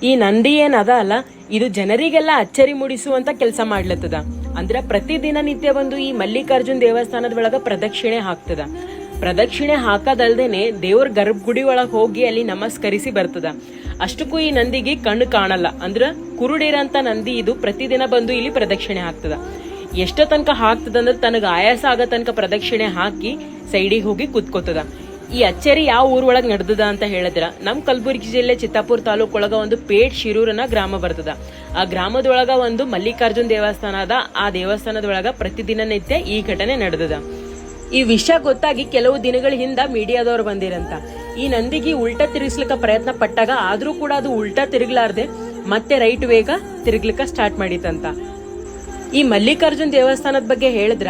ಈ ನಂದಿ ಏನದ ಅಲ್ಲ, ಇದು ಜನರಿಗೆಲ್ಲ ಅಚ್ಚರಿ ಮೂಡಿಸುವಂತ ಕೆಲಸ ಮಾಡ್ಲತ್ತದ. ಅಂದ್ರ ಪ್ರತಿದಿನ ನಿತ್ಯ ಬಂದು ಈ ಮಲ್ಲಿಕಾರ್ಜುನ್ ದೇವಸ್ಥಾನದ ಒಳಗ ಪ್ರದಕ್ಷಿಣೆ ಹಾಕ್ತದ. ಪ್ರದಕ್ಷಿಣೆ ಹಾಕದಲ್ದೇನೆ ದೇವ್ರ ಗರ್ಭಗುಡಿ ಒಳಗ್ ಹೋಗಿ ಅಲ್ಲಿ ನಮಸ್ಕರಿಸಿ ಬರ್ತದ. ಅಷ್ಟಕ್ಕೂ ಈ ನಂದಿಗೆ ಕಣ್ಣು ಕಾಣಲ್ಲ, ಅಂದ್ರ ಕುರುಡಿರಂತ ನಂದಿ ಇದು ಪ್ರತಿದಿನ ಬಂದು ಇಲ್ಲಿ ಪ್ರದಕ್ಷಿಣೆ ಹಾಕ್ತದ. ಎಷ್ಟೋ ತನಕ ಹಾಕ್ತದಂದ್ರ ತನಗ ಆಯಾಸ ಆಗ ತನಕ ಪ್ರದಕ್ಷಿಣೆ ಹಾಕಿ ಸೈಡಿಗೆ ಹೋಗಿ ಕುತ್ಕೋತದ. ಈ ಅಚ್ಚರಿ ಯಾವ ಊರೊಳಗ್ ನಡೆದದ ಅಂತ ಹೇಳಿದ್ರ, ನಮ್ ಕಲಬುರಗಿ ಜಿಲ್ಲೆ ಚಿತ್ತಾಪುರ ತಾಲೂಕ್ ಒಳಗ ಒಂದು ಪೇಟ್ ಶಿರೂರನ ಗ್ರಾಮ ಬರ್ತದ. ಆ ಗ್ರಾಮದೊಳಗ ಒಂದು ಮಲ್ಲಿಕಾರ್ಜುನ್ ದೇವಸ್ಥಾನ ಅದ. ಆ ದೇವಸ್ಥಾನದೊಳಗ ಪ್ರತಿದಿನ ನಿತ್ಯ ಈ ಘಟನೆ ನಡೆದದ. ಈ ವಿಷಯ ಗೊತ್ತಾಗಿ ಕೆಲವು ದಿನಗಳ ಹಿಂದ ಮೀಡಿಯಾದವ್ರು ಬಂದಿರಂತ. ಈ ನಂದಿಗೆ ಉಲ್ಟಾ ತಿರುಗಿಸ್ಲಿಕ್ಕ ಪ್ರಯತ್ನ ಪಟ್ಟಾಗ ಆದ್ರೂ ಕೂಡ ಅದು ಉಲ್ಟಾ ತಿರುಗ್ಲಾರ್ದೆ ಮತ್ತೆ ರೈಟ್ ವೇಗ ತಿರುಗ್ಲಿಕ್ಕ ಸ್ಟಾರ್ಟ್ ಮಾಡಿತಂತ. ಈ ಮಲ್ಲಿಕಾರ್ಜುನ್ ದೇವಸ್ಥಾನದ ಬಗ್ಗೆ ಹೇಳಿದ್ರ,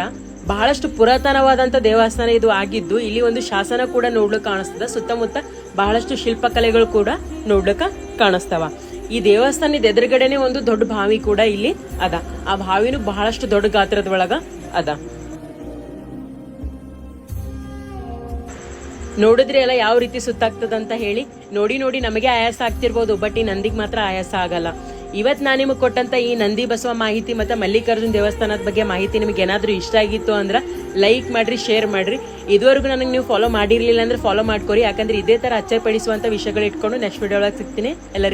ಬಹಳಷ್ಟು ಪುರಾತನವಾದಂತ ದೇವಸ್ಥಾನ ಇದು ಆಗಿದ್ದು, ಇಲ್ಲಿ ಒಂದು ಶಾಸನ ಕೂಡ ನೋಡ್ಲಿಕ್ಕೆ ಕಾಣಿಸ್ತದ. ಸುತ್ತಮುತ್ತ ಬಹಳಷ್ಟು ಶಿಲ್ಪಕಲೆಗಳು ಕೂಡ ನೋಡ್ಲಿಕ್ಕ ಕಾಣಿಸ್ತಾವ. ಈ ದೇವಸ್ಥಾನದ ಎದುರುಗಡೆನೆ ಒಂದು ದೊಡ್ಡ ಬಾವಿ ಕೂಡ ಇಲ್ಲಿ ಅದ. ಆ ಬಾವಿನೂ ಬಹಳಷ್ಟು ದೊಡ್ಡ ಗಾತ್ರದ ಒಳಗ ಅದ. ನೋಡಿದ್ರೆ ಎಲ್ಲ ಯಾವ ರೀತಿ ಸುತ್ತಾಗ್ತದಂತ ಹೇಳಿ. ನೋಡಿ ನಮಗೆ ಆಯಾಸ ಆಗ್ತಿರ್ಬೋದು, ಬಟ್ ಈ ನಂದಿಗೆ ಮಾತ್ರ ಆಯಾಸ ಆಗಲ್ಲ. ಇವತ್ ನಾನು ನಿಮಗೆ ಕೊಟ್ಟಂತ ಈ ನಂದಿ ಬಸವ ಮಾಹಿತಿ ಮತ್ತೆ ಮಲ್ಲಿಕಾರ್ಜುನ್ ದೇವಸ್ಥಾನದ ಬಗ್ಗೆ ಮಾಹಿತಿ ನಿಮ್ಗೆ ಏನಾದ್ರೂ ಇಷ್ಟ ಆಗಿತ್ತು ಅಂದ್ರೆ ಲೈಕ್ ಮಾಡ್ರಿ, ಶೇರ್ ಮಾಡ್ರಿ. ಇದುವರೆಗೂ ನನಗೆ ನೀವು ಫಾಲೋ ಮಾಡಿರ್ಲಿಲ್ಲ ಅಂದ್ರೆ ಫಾಲೋ ಮಾಡ್ಕೊರಿ. ಯಾಕಂದ್ರೆ ಇದೇ ತರ ಅಚ್ಚರಿಪಡಿಸುವಂತ ವಿಷಯಗಳು ಇಟ್ಕೊಂಡು ನೆಕ್ಸ್ಟ್ ವಿಡಿಯೋ ಒಳಗೆ ಸಿಗ್ತೀನಿ. ಎಲ್ಲರಿಗೂ